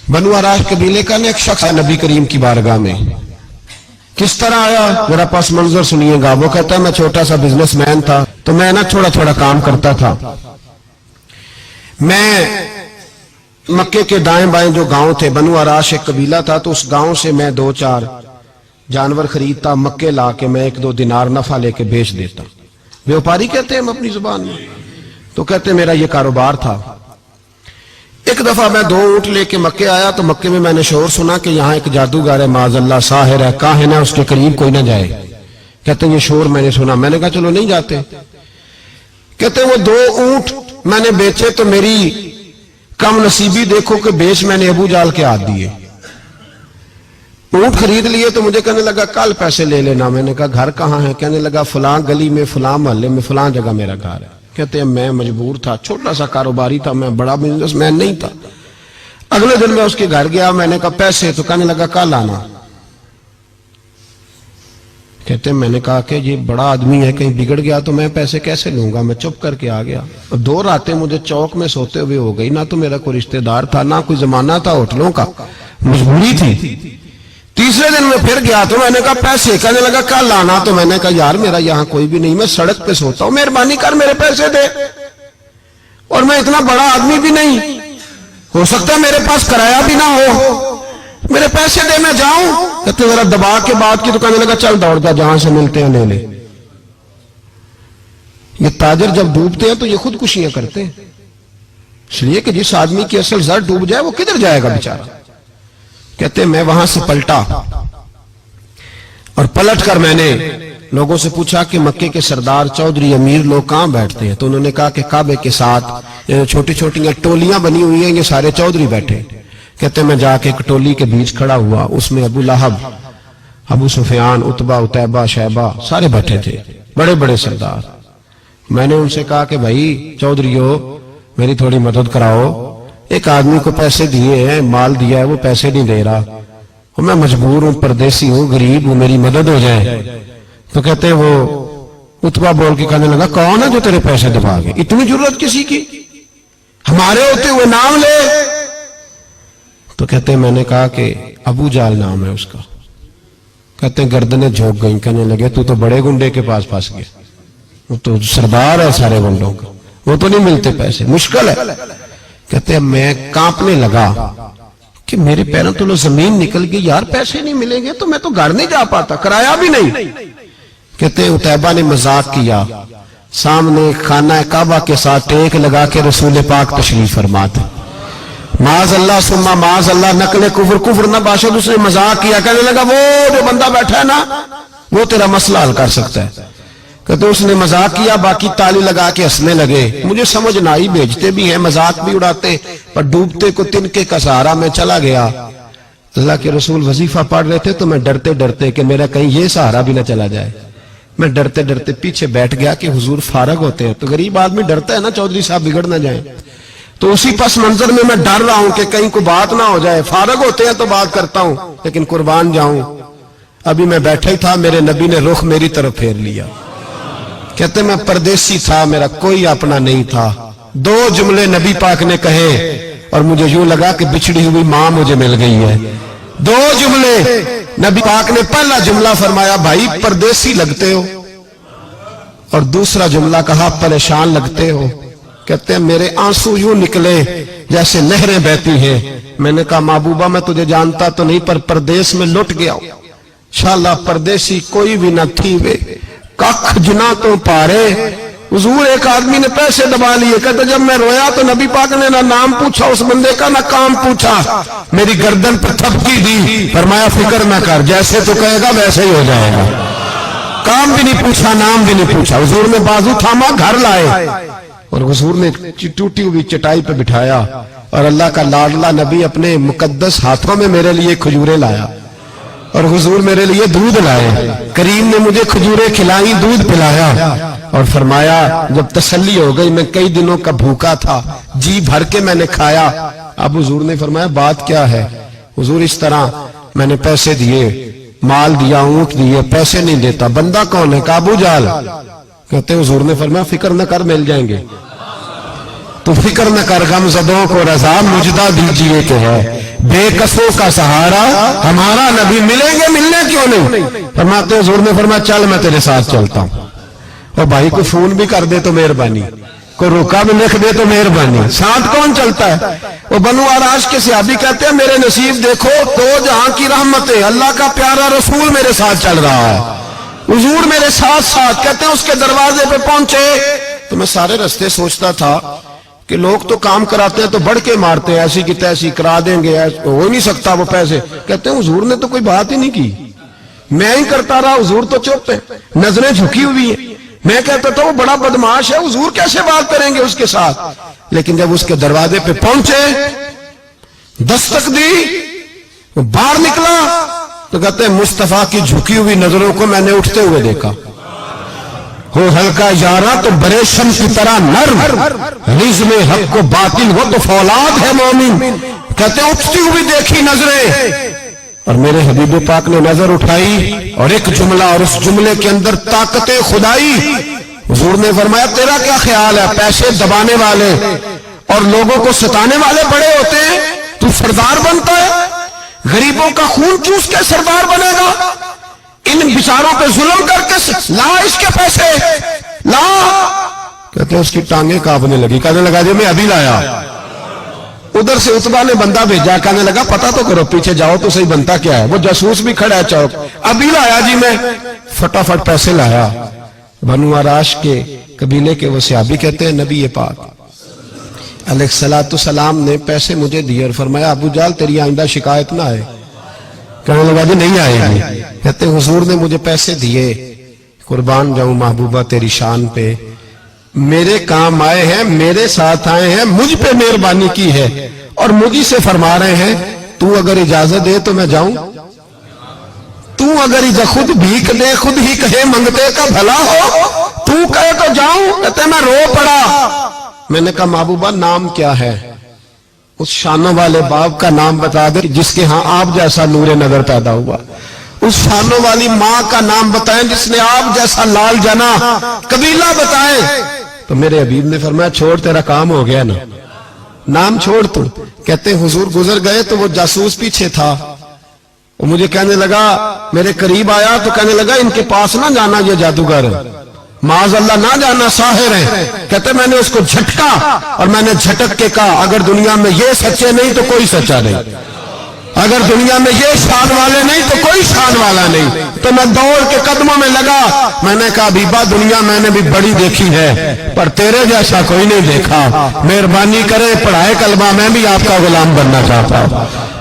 बनु आराश कबीले का एक शख्स है नबी करीम की बारगाह में। किस तरह आया मेरा पास मंजर सुनिएगा। वो कहता है मैं छोटा सा बिजनेसमैन था, तो मैं ना थोड़ा थोड़ा काम करता था। मैं मक्के के दाएं बाएं जो गांव थे, बनु आराश एक कबीला था, तो उस गांव से मैं 2-4 जानवर खरीदता, मक्के ला के मैं 1-2 दिनार नफा लेके बेच देता। व्यापारी कहते हैं हम अपनी जुबान में, तो कहते मेरा ये कारोबार था। एक दफा मैं 2 ऊंट लेके मक्के आया, तो मक्के में मैंने शोर सुना कि यहाँ एक जादूगर है, माज़अल्लाह साहिर है, काहिन है, उसके करीब कोई ना जाए। कहते ये शोर मैंने सुना। मैंने कहा चलो नहीं जाते। कहते वो 2 ऊंट मैंने बेचे तो मेरी कम नसीबी देखो कि बेच मैंने अबू जाल के हाथ दिए। ऊंट खरीद लिए तो मुझे कहने लगा कल पैसे ले लेना। मैंने कहा घर कहाँ है? कहने लगा फलां गली में, फलां मोहल्ले में, फलां जगह मेरा घर है। कहते हैं मैं मजबूर था, छोटा सा कारोबारी था, मैं बड़ा बिजनेसमैन नहीं था। अगले दिन मैं उसके घर गया, मैंने कहा पैसे, तो कहने लगा कल आना। कहते मैंने कहा कि ये बड़ा आदमी है, कहीं बिगड़ गया तो मैं पैसे कैसे लूंगा। मैं चुप करके आ गया। 2 रातें मुझे चौक में सोते हुए हो गई। ना तो मेरा कोई रिश्तेदार था, ना कोई जमाना था होटलों का, मजबूरी थी। तीसरे दिन मैं फिर गया तो मैंने कहा पैसे, कहने लगा कल आना। तो मैंने कहा यार मेरा यहाँ कोई भी नहीं, मैं सड़क पे सोता हूँ, मेहरबानी कर मेरे पैसे दे। और मैं इतना बड़ा आदमी भी नहीं, हो सकता है मेरे पास किराया भी ना हो, मेरे पैसे दे मैं जाऊं। कहते जरा दबा के बात की, तो कहने लगा चल दौड़ जा, जहां से मिलते हैं ले ले। ये ताजर जब डूबते हैं तो ये खुदकुशियां करते हैं, इसलिए कि जिस आदमी की असल जड़ डूब जाए वो किधर जाएगा बेचारा। कहते मैं वहां से पलटा और पलट कर मैंने लोगों से पूछा कि मक्के के सरदार, चौधरी, अमीर लोग कहां बैठते हैं? तो उन्होंने कहा कि काबे के साथ छोटी छोटी टोलियां बनी हुई हैं, ये सारे चौधरी बैठे। कहते मैं जाके एक टोली के बीच खड़ा हुआ, उसमें अबू लहब, अबू सुफियान, उतबा, उतैबा, शैबा सारे बैठे थे, बड़े बड़े सरदार। मैंने उनसे कहा कि भाई चौधरीओ मेरी थोड़ी मदद कराओ, एक आदमी को पैसे दिए हैं, माल दिया है, वो पैसे नहीं दे रहा, और मैं मजबूर हूं, परदेसी हूं, गरीब हूं, मेरी मदद हो जाए। तो कहते वो उतबा बोल के कहने लगा कौन है जो तेरे पैसे दबागे? इतनी जरूरत किसी की? हमारे होते हुए नाम ले। तो कहते मैंने कहा कि अबू जाल नाम है उसका। कहते गर्दनें झोंक गई। कहने लगे तू तो बड़े गुंडे के पास फंस गया, वो तो सरदार है सारे गुंडों का, वो तो नहीं मिलते पैसे, मुश्किल है। कहते मैं कांपने लगा कि मेरे पैरों तो जमीन निकल गई, यार पैसे नहीं मिलेंगे तो मैं तो घर नहीं जा पाता, किराया भी नहीं। कहते उतैबा ने मजाक किया, सामने खाना काबा के साथ टेक लगा के रसूल पाक तशरीफ फरमाते, माज अल्लाह सुम्मा माज अल्लाह, नकले कुफर, कुफर ना बाशद। उसने मजाक किया, कहने लगा वो जो बंदा बैठा है ना वो तेरा मसला हल कर सकता है। कहते उसने मजाक किया, बाकी ताली लगा के हंसने लगे। मुझे समझ ना आई, भेजते भी हैं, मजाक भी उड़ाते, पर डूबते को तिनके का सहारा में चला गया। अल्लाह के रसूल वजीफा पढ़ रहे थे, तो मैं डरते डरते कि मेरा कहीं ये सहारा भी ना चला जाए, मैं डरते डरते पीछे बैठ गया कि हुजूर फारग होते हैं। तो गरीब आदमी डरता है ना चौधरी साहब बिगड़ ना जाए, तो उसी पस मंजर में मैं डर रहा हूं कि कहीं को बात ना हो जाए। फारग होते हैं तो बात करता हूं, लेकिन कुर्बान जाऊं। अभी मैं बैठा ही था, मेरे नबी ने रुख मेरी तरफ फेर लिया। कहते मैं परदेसी था, मेरा कोई अपना नहीं था। 2 जुमले नबी पाक ने कहे और मुझे यूं लगा कि बिछड़ी हुई मां मुझे मिल गई है। 2 जुमले नबी पाक ने, पहला जुमला फरमाया भाई परदेसी लगते हो, और दूसरा जुमला कहा परेशान लगते हो। कहते हैं मेरे आंसू यूं निकले जैसे नहरें बहती हैं। मैंने कहा महबूबा मैं तुझे जानता तो नहीं, पर परदेश में लुट गया हूं। शाला परदेसी कोई भी न थी वे, कख जना तो पारे। हुजूर एक आदमी ने पैसे दबा लिए। कहते जब मैं रोया तो नबी पाक ने ना नाम पूछा उस बंदे का, ना काम पूछा, मेरी गर्दन पर थपकी दी, फरमाया फिक्र ना कर, जैसे तो कहेगा वैसे ही हो जाएगा। काम भी नहीं पूछा, नाम भी नहीं पूछा। हुजूर ने बाजू थामा, घर लाए, और हुजूर ने टूटी हुई चटाई पे बिठाया, और अल्लाह का लाडला नबी अपने मुकद्दस हाथों में मेरे लिए खजूरें लाया, और हुजूर मेरे लिए दूध लाए। करीम ने मुझे खजूरें खिलाई, दूध पिलाया, और फरमाया जब तसल्ली हो गई, मैं कई दिनों का भूखा था, जी भर के मैंने खाया। अब हुजूर ने फरमाया बात क्या है? हुजूर इस तरह मैंने पैसे दिए, माल दिया, ऊंट दिए, पैसे नहीं देता। बंदा कौन है? अबू जाल। कहते हुजूर ने फरमाया फिक्र न कर, मिल जाएंगे। तो फिक्र न कर, गमज़दों को रज़ा मुजदा दीजिए कि है। بے کسوں کا سہارا ہمارا نبی، ملیں گے ملنے کیوں نہیں؟ فرماتے حضور نے فرمایا چل میں تیرے ساتھ چلتا ہوں، اور بھائی کو فون بھی کر دے تو مہربانی، کوئی روکا بھی لکھ دے تو مہربانی، ساتھ کون چلتا ہے؟ وہ بنو آراش کے صحابی کہتے ہیں میرے نصیب دیکھو، دو جہاں کی رحمتیں، اللہ کا پیارا رسول میرے ساتھ چل رہا ہے، حضور میرے ساتھ ساتھ۔ کہتے ہیں اس کے دروازے پہ پہنچے تو میں سارے رستے سوچتا تھا کہ لوگ تو کام کراتے ہیں تو بڑھ کے مارتے ہیں، ایسی کی تیسی کرا دیں گے، ہو ہی نہیں سکتا وہ پیسے۔ کہتے ہیں حضور نے تو کوئی بات ہی نہیں کی، میں ہی کرتا رہا، حضور تو چپ ہے، نظریں جھکی ہوئی ہیں۔ میں کہتا تھا وہ بڑا بدماش ہے، حضور کیسے بات کریں گے اس کے ساتھ؟ لیکن جب اس کے دروازے پہ پہنچے، دستک دی، وہ باہر نکلا تو کہتے ہیں مصطفیٰ کی جھکی ہوئی نظروں کو میں نے اٹھتے ہوئے دیکھا۔ ہو ہلکا یارا تو بریشم کی طرح نرم، رزم حق کو باطل ہو تو فولاد ہے مومن۔ کہتے ہیں اٹھتی ہوئی دیکھی نظریں، اور میرے حبیب پاک نے نظر اٹھائی اور ایک جملہ، اور اس جملے کے اندر طاقت خدائی۔ حضور نے فرمایا تیرا کیا خیال ہے؟ پیسے دبانے والے اور لوگوں کو ستانے والے بڑے ہوتے ہیں، تو سردار بنتا ہے؟ غریبوں کا خون چوس کے سردار بنے گا؟ ان بیچاروں پہ ظلم کر کے لا اس کے پیسے لا۔ کہتے ہیں اس کی ٹانگیں کانپنے لگی، کہنے لگا جی میں ابھی لایا۔ ادھر سے عتبہ نے بندہ بھیجا، کہنے لگا پتہ تو کرو، پیچھے جاؤ تو صحیح بنتا کیا ہے۔ وہ جاسوس بھی کھڑا ہے چوک، ابھی لایا جی میں، فٹافٹ پیسے لایا۔ بنو آراش کے قبیلے کے وہ صحابی کہتے ہیں نبی پاک علیہ السلام نے پیسے مجھے دیے اور فرمایا ابو جال تیری آئندہ شکایت نہ آئے۔ کہنے لگا جی نہیں آئے گی۔ کہتے ہیں حضور نے مجھے پیسے دیے، قربان جاؤں محبوبہ تیری شان پہ، میرے کام آئے ہیں، میرے ساتھ آئے ہیں، مجھ پہ مہربانی کی ہے، اور مجھے سے فرما رہے ہیں تو اگر اجازت دے تو میں جاؤں، تو اگر خود بھیک دے، خود ہی کہے منگتے کا بھلا ہو، تو کہے تو جاؤں۔ کہتے ہیں میں رو پڑا۔ میں نے کہا محبوبہ نام کیا ہے؟ اس شانوں والے باپ کا نام بتا دے جس کے ہاں آپ جیسا نور نظر پیدا ہوا، اس شانوں والی ماں کا نام بتائیں جس نے آپ جیسا لال جنا، قبیلہ بتائیں۔ تو میرے حبیب نے فرمایا چھوڑ تیرا کام ہو گیا نا، نام چھوڑ تو۔ کہتے ہیں حضور گزر گئے تو وہ جاسوس پیچھے تھا، وہ مجھے کہنے لگا، میرے قریب آیا تو کہنے لگا ان کے پاس نہ جانا، یہ جادوگر ہے، معاذ اللہ نہ جانا، ساحر ہیں۔ کہتے میں نے اس کو جھٹکا اور میں نے جھٹک کے کہا اگر دنیا میں یہ سچے نہیں تو کوئی سچا نہیں، اگر دنیا میں یہ شان والے نہیں تو کوئی شان والا نہیں۔ تو میں دوڑ کے قدموں میں لگا، میں نے کہا حبیبہ دنیا میں نے بھی بڑی دیکھی ہے پر تیرے جیسا کوئی نہیں دیکھا، مہربانی کرے پڑھائے کلمہ، میں بھی آپ کا غلام بننا چاہتا ہوں۔